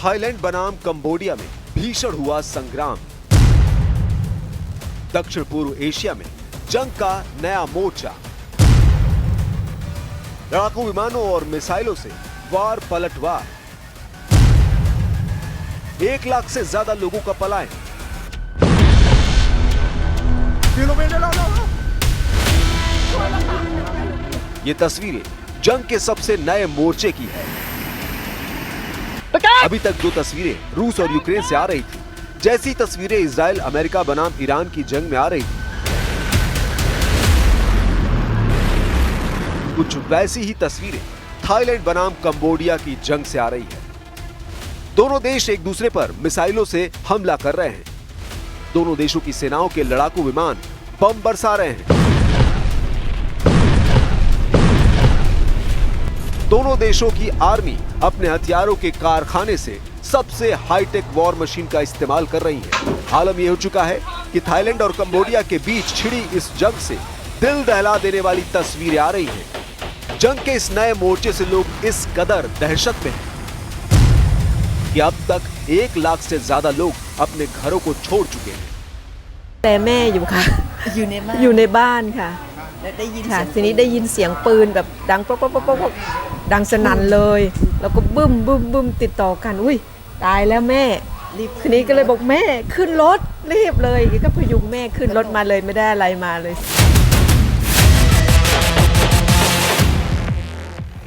Thailand बनाम Cambodia में भीषण हुआ संग्राम। दक्षिण पूर्व एशिया में जंग का नया मोर्चा। लड़ाकू विमानों और मिसाइलों से वार पलटवार। 1 लाख से ज्यादा लोगों का पलायन। ये तस्वीरें जंग के सबसे नए मोर्चे की है। अभी तक जो तस्वीरें रूस और यूक्रेन से आ रही थी, जैसी तस्वीरें इजराइल अमेरिका बनाम ईरान की जंग में आ रही थी, कुछ वैसी ही तस्वीरें थाईलैंड बनाम कंबोडिया की जंग से आ रही है। दोनों देश एक दूसरे पर मिसाइलों से हमला कर रहे हैं। दोनों देशों की सेनाओं के लड़ाकू विमान बम बरसा रहे हैं। दोनों देशों की आर्मी अपने हथियारों के कारखाने से सबसे हाईटेक वॉर मशीन का इस्तेमाल कर रही है। आलम यह हो चुका है कि थाईलैंड और कंबोडिया के बीच छिड़ी इस जंग से दिल दहला देने वाली तस्वीरें आ रही हैं। जंग के इस नए मोर्चे से लोग इस कदर दहशत में हैं कि अब तक 1 लाख से ज्यादा लोग अपने घरों को छोड़ चुके हैं। แต่แม่อยู่ค่ะอยู่ในบ้านค่ะค่ะทีนี้ได้ยินเสียงปืนแบบดังป๊อกป๊อกป๊อกป๊อกดังสนั่นเลยแล้วก็บึ้มบึ้มบึ้มติดต่อกันอุ้ยตายแล้วแม่ทีนี้ก็เลยบอกแม่ขึ้นรถรีบเลยก็พยุงแม่ขึ้นรถมาเลยไม่ได้อะไรมาเลย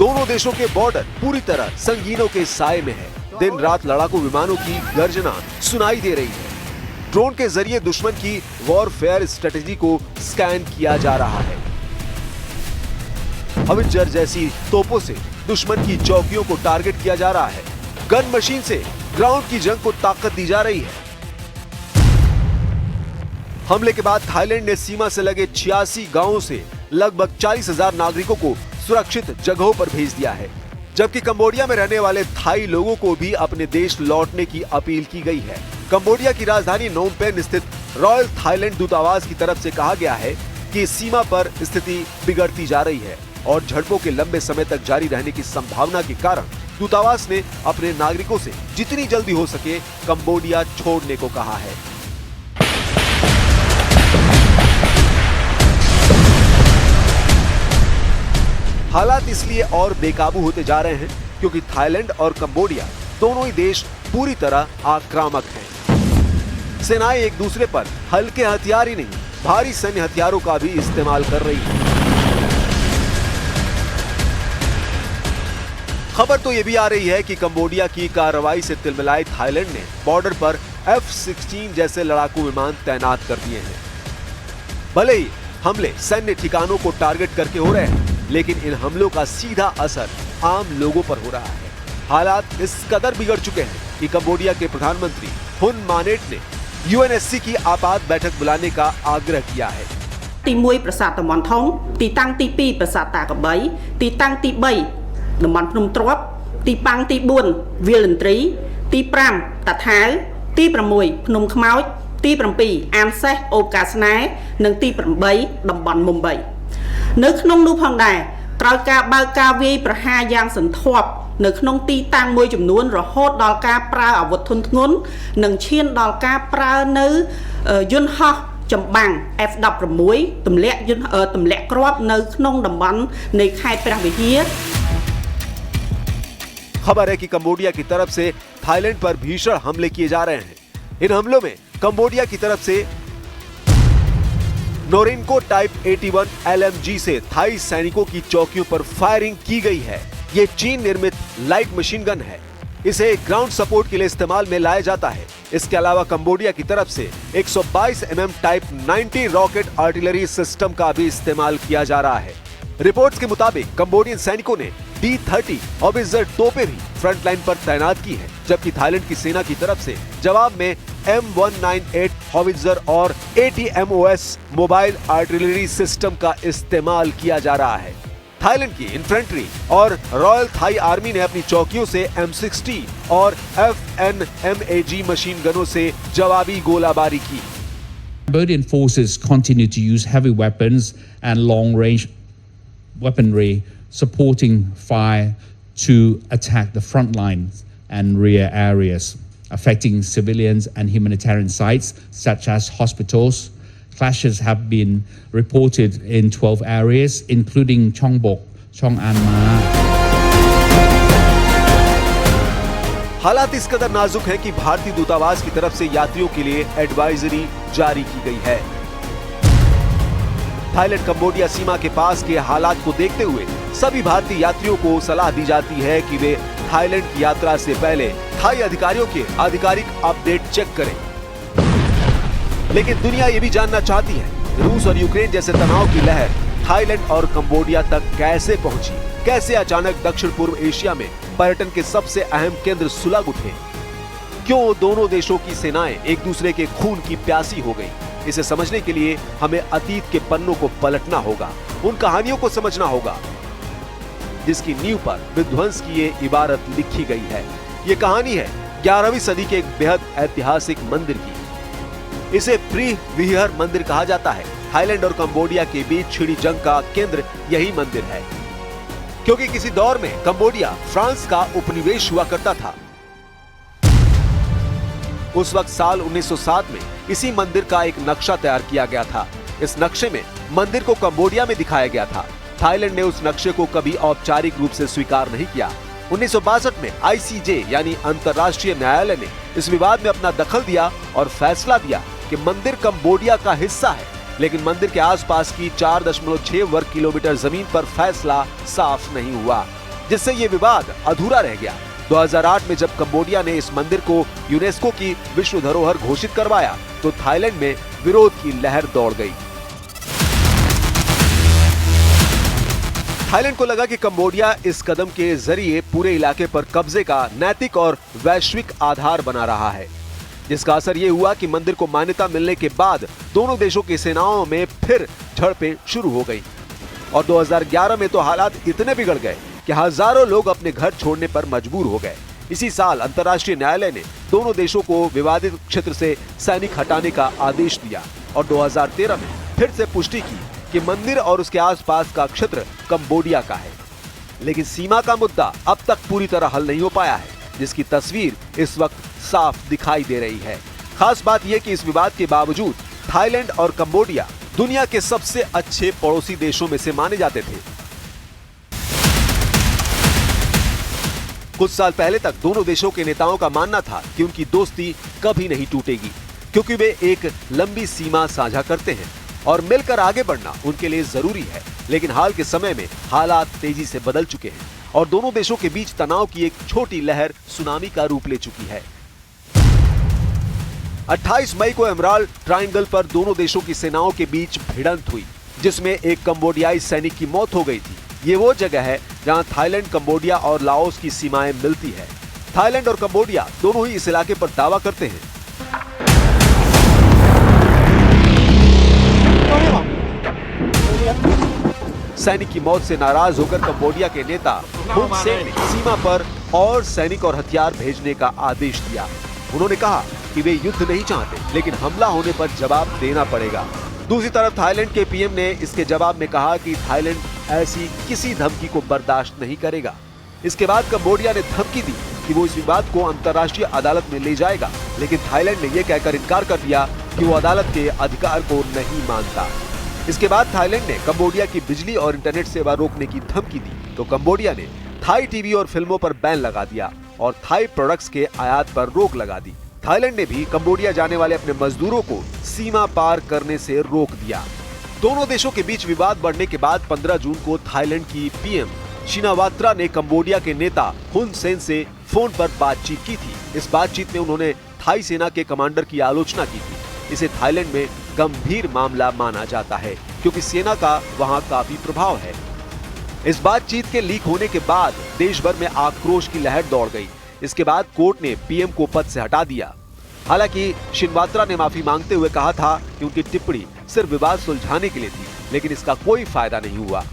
दोनों देशों के बॉर्डर पूरी तरह संगीनों के साए में है। दिन रात लड़ाकू विमानों की गर्जना सुनाई दे रही है। ड्रोन के जरिए दुश्मन की वॉरफेयर स्ट्रेटेजी को स्कैन किया जा रहा है। हवित्जर जैसी तोपों से दुश्मन की चौकियों को टारगेट किया जा रहा है। गन मशीन से ग्राउंड की जंग को ताकत दी जा रही है। हमले के बाद थाईलैंड ने सीमा से लगे 86 गांवों से लगभग 40,000 नागरिकों को सुरक्षित जगहों पर भेज दिया है, जबकि कंबोडिया में रहने वाले थाई लोगों को भी अपने देश लौटने की अपील की गई है। कंबोडिया की राजधानी नोम पेन स्थित रॉयल थाईलैंड दूतावास की तरफ से कहा गया है कि सीमा पर स्थिति बिगड़ती जा रही है और झड़पों के लंबे समय तक जारी रहने की संभावना के कारण दूतावास ने अपने नागरिकों से जितनी जल्दी हो सके कंबोडिया छोड़ने को कहा है। हालात इसलिए और बेकाबू होते जा रहे हैं क्योंकि थाईलैंड और कंबोडिया दोनों ही देश पूरी तरह आक्रामक हैं। सेनाएं एक दूसरे पर हल्के हथियार ही नहीं, भारी सैन्य हथियारों का भी इस्तेमाल कर रही हैं। खबर तो यह भी आ रही है कि कंबोडिया की कार्रवाई से तिलमिलाए थाईलैंड ने बॉर्डर पर F-16 जैसे लड़ाकू विमान तैनात कर दिए हैं। भले ही हमले सैन्य ठिकानों को टारगेट करके हो रहे हैं, लेकिन इन हमलों का सीधा असर आम लोगों पर हो रहा है। हालात इस कदर बिगड़ चुके हैं कि कंबोडिया के प्रधानमंत्री हुन मानेट ने UNSC की आपात बैठक बुलाने का आग्रह किया है। ទី1ប្រាសាទតំបន់ថងទីតាំងទី2ប្រាសាទតាកបីទីតាំងទី3តំបន់ភ្នំទ្រាប់ទីតាំងទី4វាលន្ត្រីទី5តាថាវទី6ភ្នំខ្មោចទី7អានសេះអូកាស្នេហ៍និងទី8តំបន់មុំបី នៅក្នុងនោះផងដែរត្រូវការបើកការវាយប្រហារយ៉ាងសន្ធាប់នៅក្នុងទីតាំងមួយចំនួនរហូតដល់ការប្រើអាវុធធុនធ្ងន់និងឈានដល់ការប្រើនៅយន្តហោះចម្បាំង F-16 ទម្លាក់គ្រាប់នៅក្នុងតំបន់នៃខេត្តព្រះវិហារ खबर है कि कंबोडिया की तरफ से थाईलैंड पर भीषण हमले किए जा रहे हैं। इन हमलों में कंबोडिया की तरफ से नोरिनको टाइप 81 LMG से थाई सैनिकों की चौकियों पर फायरिंग की गई है। ये चीन निर्मित लाइट मशीन गन है। इसे ग्राउंड सपोर्ट के लिए इस्तेमाल में लाया जाता है। इसके अलावा कंबोडिया की तरफ से 122 mm type 90 rocket artillery system का भी इस्तेमाल किया जा रहा है। रिपोर्ट्स के मुताबिक कंबोडियन सैनिकों ने D-30 हॉवित्जर तोपें भी फ्रंट लाइन पर तैनात की है, जबकि थाईलैंड की सेना की तरफ से जवाब में M198 हॉवित्जर और ATMOS मोबाइल आर्टिलरी सिस्टम का इस्तेमाल किया जा रहा है। थाईलैंड की इन्फेंट्री और रॉयल थाई आर्मी ने अपनी चौकियों से M60 और FNMAG मशीन गनों से जवाबी गोलाबारी की। Cambodian forces continue to use heavy weapons and long-range weaponry supporting fire to attack the front lines and rear areas, affecting civilians and humanitarian sites such as hospitals. Clashes have been reported in 12 areas, including Chongbok, Chong An Ma. हालात इस कदर नाजुक हैं कि भारतीय दूतावास की तरफ से यात्रियों के लिए एडवाइजरी जारी की गई है। थाईलैंड कंबोडिया सीमा के पास के हालात को देखते हुए सभी भारतीय यात्रियों को सलाह दी जाती है कि वे थाईलैंड की यात्रा से पहले थाई अधिकारियों के आधिकारिक अपडेट चेक करें। लेकिन दुनिया ये भी जानना चाहती है, रूस और यूक्रेन जैसे तनाव की लहर थाईलैंड और कंबोडिया तक कैसे पहुंची? कैसे अचानक दक्षिण पूर्व एशिया में पर्यटन के सबसे अहम केंद्र सुलग उठे? क्यों दोनों देशों की सेनाएं एक दूसरे के खून की प्यासी हो गई? इसे समझने के लिए हमें अतीत के पन्नों को पलटना होगा, उन कहानियों को समझना होगा जिसकी नींव पर विध्वंस की ये इबारत लिखी गई है। ये कहानी है 11वीं सदी के एक बेहद ऐतिहासिक मंदिर की। इसे प्री विहर मंदिर कहा जाता है। थाईलैंड और कंबोडिया के बीच छिड़ी जंग का केंद्र यही मंदिर है, क्योंकि किसी दौर में कंबोडिया फ्रांस का उपनिवेश हुआ करता था। उस वक्त साल 1907 में इसी मंदिर का एक नक्शा तैयार किया गया था। इस नक्शे में मंदिर को कंबोडिया में दिखाया गया था। थाईलैंड ने उस नक्शे को कभी औपचारिक रूप से स्वीकार नहीं किया। 1962 में ICJ यानी अंतर्राष्ट्रीय न्यायालय ने इस विवाद में अपना दखल दिया और फैसला दिया कि मंदिर कंबोडिया का हिस्सा है, लेकिन मंदिर के आसपास की 4.6 वर्ग किलोमीटर जमीन पर फैसला साफ नहीं हुआ, जिससे ये विवाद अधूरा रह गया। 2008 में जब कंबोडिया ने इस मंदिर को यूनेस्को की विश्व धरोहर घोषित करवाया तो थाईलैंड में विरोध की लहर दौड़ गई। थाईलैंड को लगा कि कंबोडिया इस कदम के जरिए पूरे इलाके पर कब्जे का नैतिक और वैश्विक आधार बना रहा है, जिसका असर ये हुआ कि मंदिर को मान्यता मिलने के बाद दोनों देशों की सेनाओं में फिर झड़पें शुरू हो गई। और 2011 में तो हालात इतने बिगड़ गए कि हजारों लोग अपने घर छोड़ने पर मजबूर हो गए। इसी साल अंतर्राष्ट्रीय न्यायालय ने दोनों देशों को विवादित क्षेत्र से सैनिक हटाने का आदेश दिया और 2013 में फिर से पुष्टि की कि मंदिर और उसके आसपास का क्षेत्र कंबोडिया का है। लेकिन सीमा का मुद्दा अब तक पूरी तरह हल नहीं हो पाया है, जिसकी तस्वीर इस वक्त साफ दिखाई दे रही है। खास बात यह कि इस विवाद के बावजूद थाईलैंड और कंबोडिया दुनिया के सबसे अच्छे पड़ोसी देशों में से माने जाते थे। कुछ साल पहले तक दोनों देशों के नेताओं का मानना था कि उनकी दोस्ती कभी नहीं टूटेगी, क्योंकि वे एक लंबी सीमा साझा करते हैं और मिलकर आगे बढ़ना उनके लिए जरूरी है। लेकिन हाल के समय में हालात तेजी से बदल चुके हैं और दोनों देशों के बीच तनाव की एक छोटी लहर सुनामी का रूप ले चुकी है। 28 मई को एमराल्ड ट्रायंगल पर दोनों देशों की सेनाओं के बीच भिड़ंत हुई, जिसमें एक कंबोडियाई सैनिक की मौत हो गई थी। ये वो जगह है जहां थाईलैंड, कंबोडिया और लाओस की सीमाएं मिलती है। थाईलैंड और कंबोडिया दोनों ही इस इलाके पर दावा करते हैं। सैनिक की मौत से नाराज होकर कंबोडिया के नेता हुन सेन ने सीमा पर और सैनिक और हथियार भेजने का आदेश दिया। उन्होंने कहा कि वे युद्ध नहीं चाहते, लेकिन हमला होने पर जवाब देना पड़ेगा। दूसरी तरफ थाईलैंड के पीएम ने इसके जवाब में कहा कि थाईलैंड ऐसी किसी धमकी को बर्दाश्त नहीं करेगा। इसके बाद कंबोडिया ने धमकी दी कि वो इस विवाद को अंतर्राष्ट्रीय अदालत में ले जाएगा, लेकिन थाईलैंड ने यह कहकर इनकार कर दिया कि वो अदालत के अधिकार को नहीं मानता। इसके बाद थाईलैंड ने कंबोडिया की बिजली और इंटरनेट सेवा रोकने की धमकी दी, तो कंबोडिया ने थाई टीवी और फिल्मों पर बैन लगा दिया और थाई प्रोडक्ट्स के आयात पर रोक लगा दी। थाईलैंड ने भी कंबोडिया जाने वाले अपने मजदूरों को सीमा पार करने से रोक दिया। दोनों देशों के बीच विवाद बढ़ने के बाद 15 जून को थाईलैंड की पीएम शिनावात्रा ने कंबोडिया के नेता हुन सेन से फोन पर बातचीत की थी। इस बातचीत में उन्होंने थाई सेना के कमांडर की आलोचना की थी। इसे थाईलैंड में गंभीर मामला माना जाता है, क्योंकि सेना का वहां काफी प्रभाव है। इस बातचीत के लीक होने के बाद देश भर में आक्रोश की लहर दौड़ गई। इसके बाद कोर्ट ने पीएम को पद से हटा दिया। हालांकि शिनवात्रा ने माफी मांगते हुए कहा था कि उनकी टिप्पणी सिर्फ विवाद सुलझाने के लिए थी, लेकिन इसका कोई फायदा नहीं हुआ।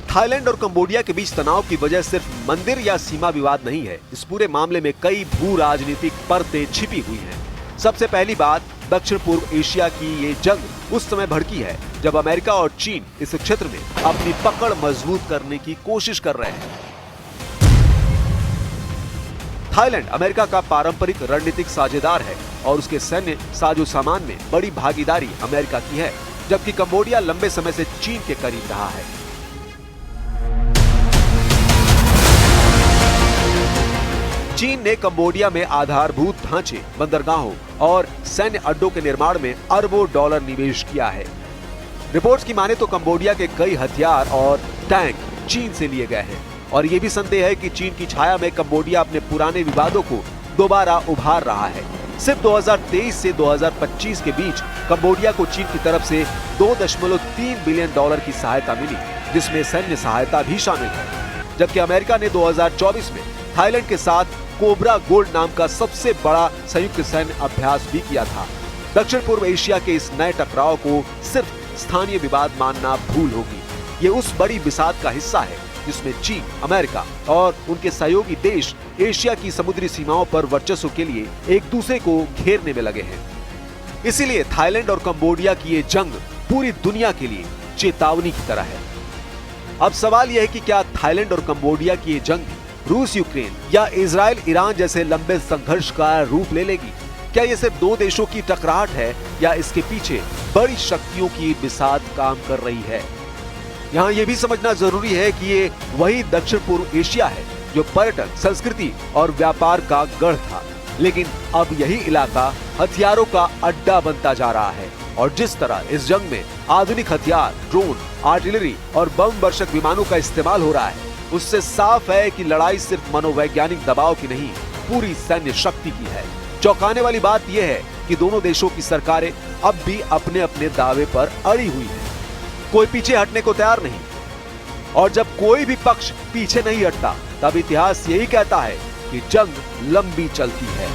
थाईलैंड और कंबोडिया के बीच तनाव की वजह सिर्फ मंदिर या सीमा विवाद नहीं है। इस पूरे मामले में कई भू राजनीतिक परतें छिपी हुई हैं। सबसे पहली बात, दक्षिण पूर्व एशिया की ये जंग उस समय भड़की है जब अमेरिका और चीन इस क्षेत्र में अपनी पकड़ मजबूत करने की कोशिश कर रहे हैं। थाईलैंड अमेरिका का पारंपरिक रणनीतिक साझेदार है और उसके सैन्य साजो सामान में बड़ी भागीदारी अमेरिका की है, जबकि कंबोडिया लंबे समय से चीन के करीब रहा है। चीन ने कंबोडिया में आधारभूत ढांचे, बंदरगाहों और सैन्य अड्डों के निर्माण में अरबों डॉलर निवेश किया है। रिपोर्ट्स की माने तो कंबोडिया के कई हथियार और टैंक चीन से लिए गए हैं और ये भी संदेह है कि चीन की छाया में कंबोडिया अपने पुराने विवादों को दोबारा उभार रहा है। सिर्फ 2023 से 2025 के बीच कंबोडिया को चीन की तरफ से 2.3 बिलियन डॉलर की सहायता मिली, जिसमें सैन्य सहायता भी शामिल है। जबकि अमेरिका ने 2024 में थाईलैंड के साथ कोबरा गोल्ड नाम का सबसे बड़ा संयुक्त सैन्य अभ्यास भी किया था। दक्षिण पूर्व एशिया के इस नए टकराव को सिर्फ स्थानीय विवाद मानना भूल होगी। ये उस बड़ी बिसात का हिस्सा है जिसमें चीन, अमेरिका और उनके सहयोगी देश एशिया की समुद्री सीमाओं पर वर्चस्व के लिए एक दूसरे को घेरने में लगे हैं। इसीलिए थाईलैंड और कंबोडिया की ये जंग पूरी दुनिया के लिए चेतावनी की तरह है। अब सवाल यह है कि क्या थाईलैंड और कंबोडिया की ये जंग रूस यूक्रेन या इजराइल ईरान जैसे लंबे संघर्ष का रूप ले लेगी? क्या ये सिर्फ दो देशों की टकराहट है या इसके पीछे बड़ी शक्तियों की बिसात काम कर रही है? यहाँ ये भी समझना जरूरी है कि ये वही दक्षिण पूर्व एशिया है जो पर्यटन, संस्कृति और व्यापार का गढ़ था, लेकिन अब यही इलाका हथियारों का अड्डा बनता जा रहा है। और जिस तरह इस जंग में आधुनिक हथियार, ड्रोन, आर्टिलरी और बम वर्षक विमानों का इस्तेमाल हो रहा है, उससे साफ है कि लड़ाई सिर्फ मनोवैज्ञानिक दबाव की नहीं, पूरी सैन्य शक्ति की है। चौंकाने वाली बात यह है कि दोनों देशों की सरकारें अब भी अपने अपने दावे पर अड़ी हुई हैं। कोई पीछे हटने को तैयार नहीं, और जब कोई भी पक्ष पीछे नहीं हटता, तब इतिहास यही कहता है कि जंग लंबी चलती है।